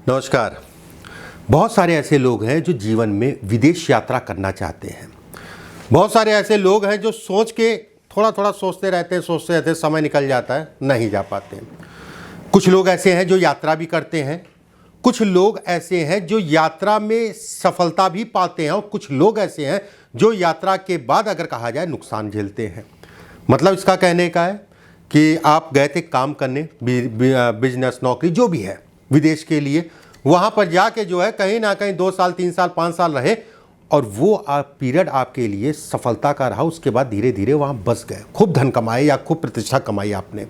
नमस्कार। बहुत सारे ऐसे लोग हैं जो जीवन में विदेश यात्रा करना चाहते हैं। बहुत सारे ऐसे लोग हैं जो सोच के थोड़ा थोड़ा सोचते रहते हैं, समय निकल जाता है, नहीं जा पाते हैं। कुछ लोग ऐसे हैं जो यात्रा भी करते हैं, कुछ लोग ऐसे हैं जो यात्रा में सफलता भी पाते हैं, और कुछ लोग ऐसे हैं जो यात्रा के बाद अगर कहा जाए नुकसान झेलते हैं। मतलब इसका कहने का है कि आप गए थे काम करने, बिजनेस, नौकरी जो भी है, विदेश के लिए, वहाँ पर जाके जो है कहीं ना कहीं 2 साल 3 साल 5 साल रहे, और वो पीरियड आपके लिए सफलता का रहा। उसके बाद धीरे धीरे वहाँ बस गए, खूब धन कमाए या खूब प्रतिष्ठा कमाई आपने।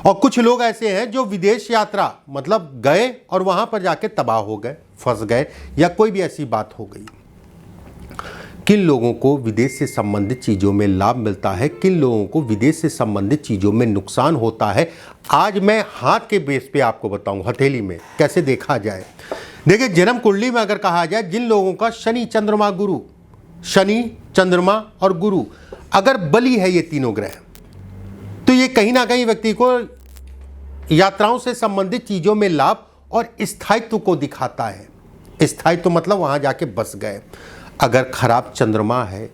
और कुछ लोग ऐसे हैं जो विदेश यात्रा मतलब गए और वहाँ पर जाके तबाह हो गए, फंस गए, या कोई भी ऐसी बात हो गई। किन लोगों को विदेश से संबंधित चीज़ों में लाभ मिलता है, किन लोगों को विदेश से संबंधित चीज़ों में नुकसान होता है, आज मैं हाथ के बेस पे आपको बताऊं, हथेली में कैसे देखा जाए। देखिए, जन्म कुंडली में अगर कहा जाए, जिन लोगों का शनि चंद्रमा गुरु, शनि चंद्रमा और गुरु अगर बली है, ये तीनों ग्रह, तो ये कहीं ना कहीं व्यक्ति को यात्राओं से संबंधित चीज़ों में लाभ और स्थायित्व को दिखाता है। स्थायित्व मतलब वहाँ जाके बस गए। अगर खराब चंद्रमा है,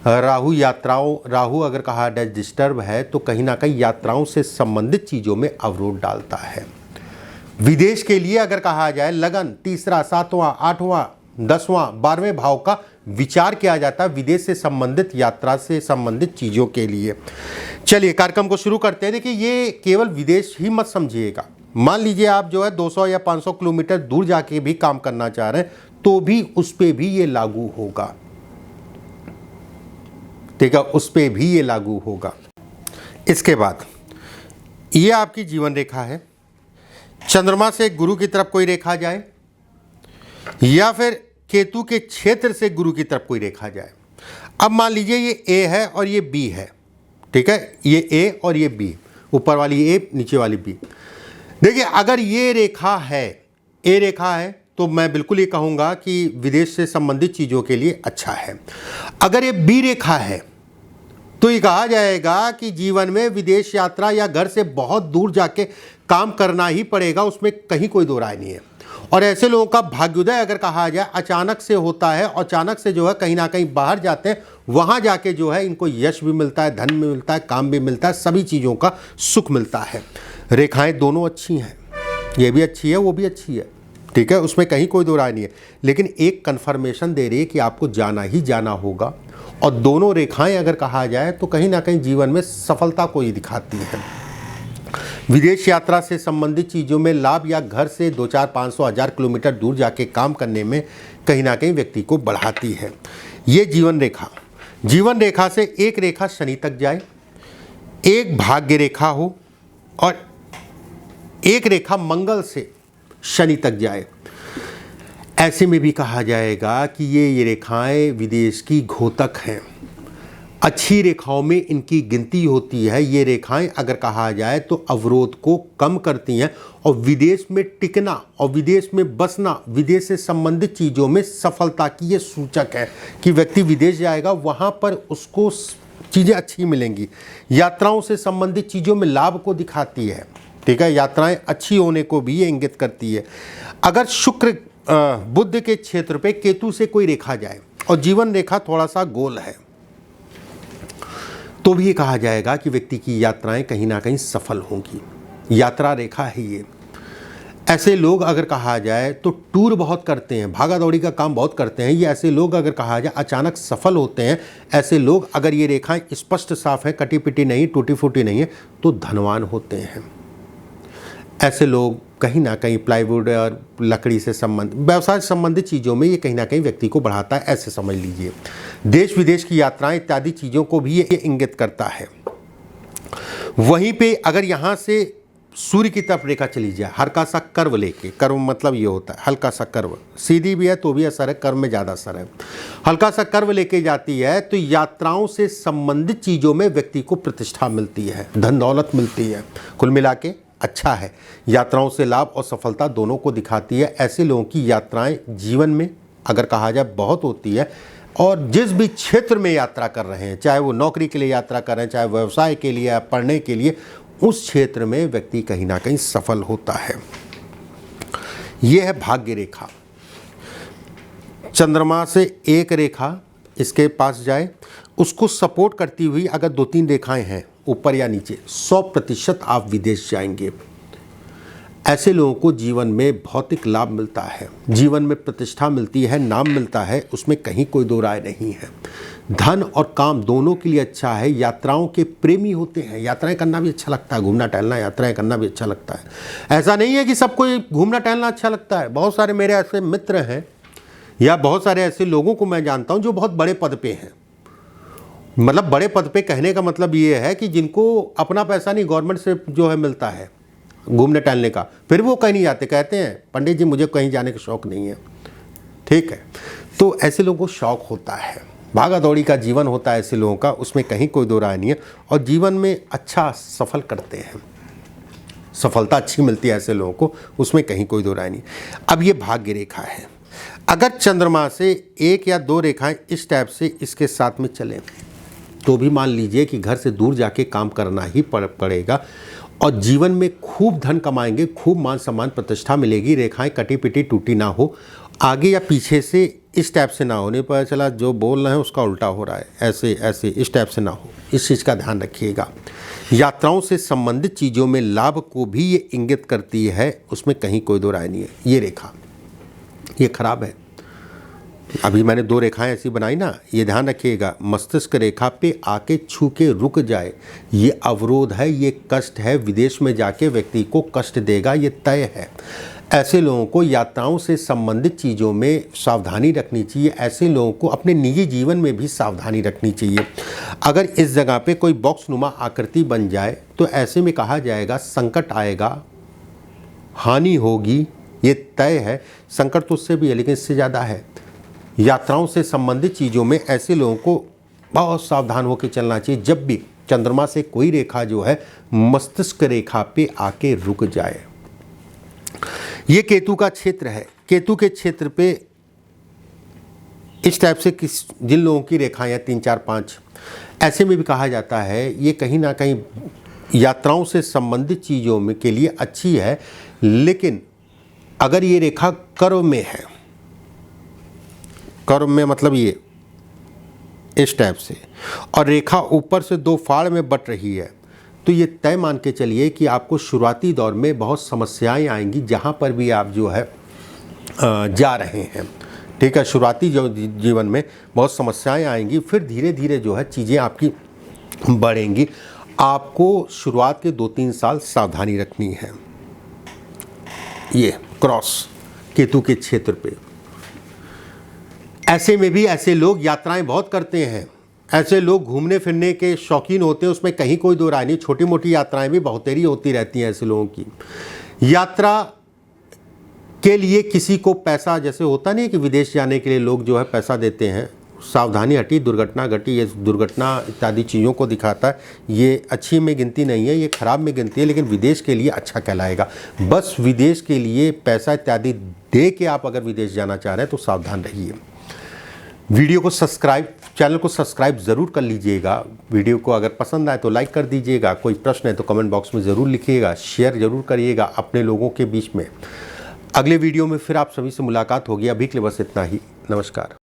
राहु अगर कहा जाए डिस्टर्ब है, तो कहीं ना कहीं यात्राओं से संबंधित चीज़ों में अवरोध डालता है। विदेश के लिए अगर कहा जाए, लगन, तीसरा, 7वां, 8वां, 10वां, 12वें भाव का विचार किया जाता है विदेश से संबंधित यात्रा से संबंधित चीज़ों के लिए। चलिए कार्यक्रम को शुरू करते हैं। देखिए, ये केवल विदेश ही मत समझिएगा। मान लीजिए आप जो है 200 या 500 किलोमीटर दूर जाके भी काम करना चाह रहे हैं, तो भी उस पे भी ये लागू होगा। ठीक है, उस पे भी ये लागू होगा। इसके बाद ये आपकी जीवन रेखा है। चंद्रमा से गुरु की तरफ कोई रेखा जाए, या फिर केतु के क्षेत्र से गुरु की तरफ कोई रेखा जाए। अब मान लीजिए ये ए है और ये बी है। ठीक है, ये ए और ये बी, ऊपर वाली ए, नीचे वाली बी। देखिए, अगर ये रेखा है, ए रेखा है, तो मैं बिल्कुल ये कहूँगा कि विदेश से संबंधित चीज़ों के लिए अच्छा है। अगर ये बी रेखा है, तो ये कहा जाएगा कि जीवन में विदेश यात्रा या घर से बहुत दूर जाके काम करना ही पड़ेगा, उसमें कहीं कोई दो राय नहीं है। और ऐसे लोगों का भाग्योदय अगर कहा जाए अचानक से होता है, और अचानक से जो है कहीं ना कहीं बाहर जाते हैं, वहाँ जाके जो है इनको यश भी मिलता है, धन भी मिलता है, काम भी मिलता है, सभी चीज़ों का सुख मिलता है। रेखाएं दोनों अच्छी हैं, ये भी अच्छी है, वो भी अच्छी है। ठीक है, उसमें कहीं कोई दो राय नहीं है। लेकिन एक कन्फर्मेशन दे रही है कि आपको जाना ही जाना होगा। और दोनों रेखाएं अगर कहा जाए तो कहीं ना कहीं जीवन में सफलता को ही दिखाती है। विदेश यात्रा से संबंधित चीज़ों में लाभ, या घर से 200, 500, 1000 किलोमीटर दूर जाके काम करने में कहीं ना कहीं व्यक्ति को बढ़ाती है। ये जीवन रेखा से एक रेखा शनि तक जाए, एक भाग्य रेखा हो, और एक रेखा मंगल से शनि तक जाए। ऐसे में भी कहा जाएगा कि ये रेखाएं विदेश की घोतक हैं। अच्छी रेखाओं में इनकी गिनती होती है। ये रेखाएं अगर कहा जाए तो अवरोध को कम करती हैं, और विदेश में टिकना और विदेश में बसना, विदेश से संबंधित चीज़ों में सफलता की ये सूचक है कि व्यक्ति विदेश जाएगा, वहाँ पर उसको चीज़ें अच्छी मिलेंगी। यात्राओं से संबंधित चीज़ों में लाभ को दिखाती है। ठीक है, यात्राएं अच्छी होने को भी ये इंगित करती है। अगर शुक्र बुध के क्षेत्र पे केतु से कोई रेखा जाए और जीवन रेखा थोड़ा सा गोल है, तो भी ये कहा जाएगा कि व्यक्ति की यात्राएं कहीं ना कहीं सफल होंगी। यात्रा रेखा है ये। ऐसे लोग अगर कहा जाए तो टूर बहुत करते हैं, भागा दौड़ी का काम बहुत करते हैं। ये ऐसे लोग अगर कहा जाए अचानक सफल होते हैं। ऐसे लोग अगर ये रेखाएं स्पष्ट साफ है, कटी पिटी नहीं, टूटी फूटी नहीं है, तो धनवान होते हैं। ऐसे लोग कहीं ना कहीं प्लाईवुड और लकड़ी से व्यवसाय से संबंधित चीज़ों में ये कहीं ना कहीं व्यक्ति को बढ़ाता है, ऐसे समझ लीजिए। देश विदेश की यात्राएं इत्यादि चीज़ों को भी ये इंगित करता है। वहीं पे अगर यहाँ से सूर्य की तरफ रेखा चली जाए, हल्का सा कर्व लेके, कर्व मतलब ये होता है हल्का सा कर्व, सीधी भी है तो भी असर है, कर्व में ज़्यादा असर है। हल्का सा कर्व लेके जाती है तो यात्राओं से संबंधित चीज़ों में व्यक्ति को प्रतिष्ठा मिलती है, धन दौलत मिलती है। कुल मिला के अच्छा है। यात्राओं से लाभ और सफलता दोनों को दिखाती है। ऐसे लोगों की यात्राएं जीवन में अगर कहा जाए बहुत होती है, और जिस भी क्षेत्र में यात्रा कर रहे हैं, चाहे वो नौकरी के लिए यात्रा कर रहे हैं, चाहे व्यवसाय के लिए या पढ़ने के लिए, उस क्षेत्र में व्यक्ति कहीं ना कहीं सफल होता है। ये है भाग्य रेखा। चंद्रमा से एक रेखा इसके पास जाए, उसको सपोर्ट करती हुई अगर 2-3 रेखाएं हैं ऊपर या नीचे, 100% आप विदेश जाएंगे। ऐसे लोगों को जीवन में भौतिक लाभ मिलता है, जीवन में प्रतिष्ठा मिलती है, नाम मिलता है, उसमें कहीं कोई दो राय नहीं है। धन और काम दोनों के लिए अच्छा है। यात्राओं के प्रेमी होते हैं, यात्राएं करना भी अच्छा लगता है, घूमना टहलना, यात्राएं करना भी अच्छा लगता है। ऐसा नहीं है कि सबको घूमना टहलना अच्छा लगता है। बहुत सारे मेरे ऐसे मित्र हैं या बहुत सारे ऐसे लोगों को मैं जानता हूं जो बहुत बड़े पद पे हैं। मतलब बड़े पद पे कहने का मतलब ये है कि जिनको अपना पैसा नहीं गवर्नमेंट से जो है मिलता है घूमने टहलने का, फिर वो कहीं नहीं जाते, कहते हैं पंडित जी मुझे कहीं जाने का शौक़ नहीं है। ठीक है, तो ऐसे लोगों को शौक़ होता है, भागा दौड़ी का जीवन होता है ऐसे लोगों का, उसमें कहीं कोई दो राय नहीं है, और जीवन में अच्छा सफल करते हैं, सफलता अच्छी मिलती है ऐसे लोगों को, उसमें कहीं कोई दो राय नहीं। अब ये भाग्य रेखा है। अगर चंद्रमा से 1 या 2 रेखाएं इस टाइप से इसके साथ में चलें तो भी मान लीजिए कि घर से दूर जाके काम करना ही पड़ेगा, और जीवन में खूब धन कमाएंगे, खूब मान सम्मान प्रतिष्ठा मिलेगी। रेखाएं कटी पिटी टूटी ना हो, आगे या पीछे से इस टाइप से ना होने पर चला जो बोल रहे हैं उसका उल्टा हो रहा है, ऐसे ऐसे इस टाइप से ना हो, इस चीज़ का ध्यान रखिएगा। यात्राओं से संबंधित चीज़ों में लाभ को भी ये इंगित करती है, उसमें कहीं कोई दो राय नहीं है। ये रेखा ये खराब है। अभी मैंने 2 रेखाएं ऐसी बनाई ना, ये ध्यान रखिएगा। मस्तिष्क रेखा पे आके छू के रुक जाए, ये अवरोध है, ये कष्ट है, विदेश में जाके व्यक्ति को कष्ट देगा, ये तय है। ऐसे लोगों को यात्राओं से संबंधित चीज़ों में सावधानी रखनी चाहिए। ऐसे लोगों को अपने निजी जीवन में भी सावधानी रखनी चाहिए। अगर इस जगह पे कोई बॉक्स नुमा आकृति बन जाए तो ऐसे में कहा जाएगा संकट आएगा, हानि होगी, ये तय है। संकट तो उससे भी है लेकिन इससे ज़्यादा है। यात्राओं से संबंधित चीज़ों में ऐसे लोगों को बहुत सावधान होकर चलना चाहिए जब भी चंद्रमा से कोई रेखा जो है मस्तिष्क रेखा पे आके रुक जाए। ये केतु का क्षेत्र है। केतु के क्षेत्र पे इस टाइप से जिन लोगों की रेखाएं हैं 3, 4, 5, ऐसे में भी कहा जाता है ये कहीं ना कहीं यात्राओं से संबंधित चीज़ों में के लिए अच्छी है। लेकिन अगर ये रेखा कर्म में है, कर्म में मतलब ये इस टाइप से, और रेखा ऊपर से 2 फाड़ में बट रही है, तो ये तय मान के चलिए कि आपको शुरुआती दौर में बहुत समस्याएं आएंगी जहाँ पर भी आप जो है जा रहे हैं। ठीक है, शुरुआती जो जीवन में बहुत समस्याएं आएंगी, फिर धीरे धीरे जो है चीज़ें आपकी बढ़ेंगी। आपको शुरुआत के 2-3 साल सावधानी रखनी है। ये क्रॉस केतु के क्षेत्र पे, ऐसे में भी ऐसे लोग यात्राएं बहुत करते हैं। ऐसे लोग घूमने फिरने के शौकीन होते हैं, उसमें कहीं कोई दो राय नहीं। छोटी मोटी यात्राएं भी बहुतेरी होती रहती हैं ऐसे लोगों की। यात्रा के लिए किसी को पैसा, जैसे होता नहीं कि विदेश जाने के लिए लोग जो है पैसा देते हैं, सावधानी हटी, दुर्घटना घटी, ये दुर्घटना इत्यादि चीज़ों को दिखाता है। ये अच्छी में गिनती नहीं है, ये खराब में गिनती है, लेकिन विदेश के लिए अच्छा कहलाएगा। बस विदेश के लिए पैसा इत्यादि दे के आप अगर विदेश जाना चाह रहे हैं तो सावधान रहिए। वीडियो को सब्सक्राइब, चैनल को सब्सक्राइब ज़रूर कर लीजिएगा। वीडियो को अगर पसंद आए तो लाइक कर दीजिएगा। कोई प्रश्न है तो कमेंट बॉक्स में ज़रूर लिखिएगा। शेयर ज़रूर करिएगा अपने लोगों के बीच में। अगले वीडियो में फिर आप सभी से मुलाकात होगी। अभी के लिए बस इतना ही। नमस्कार।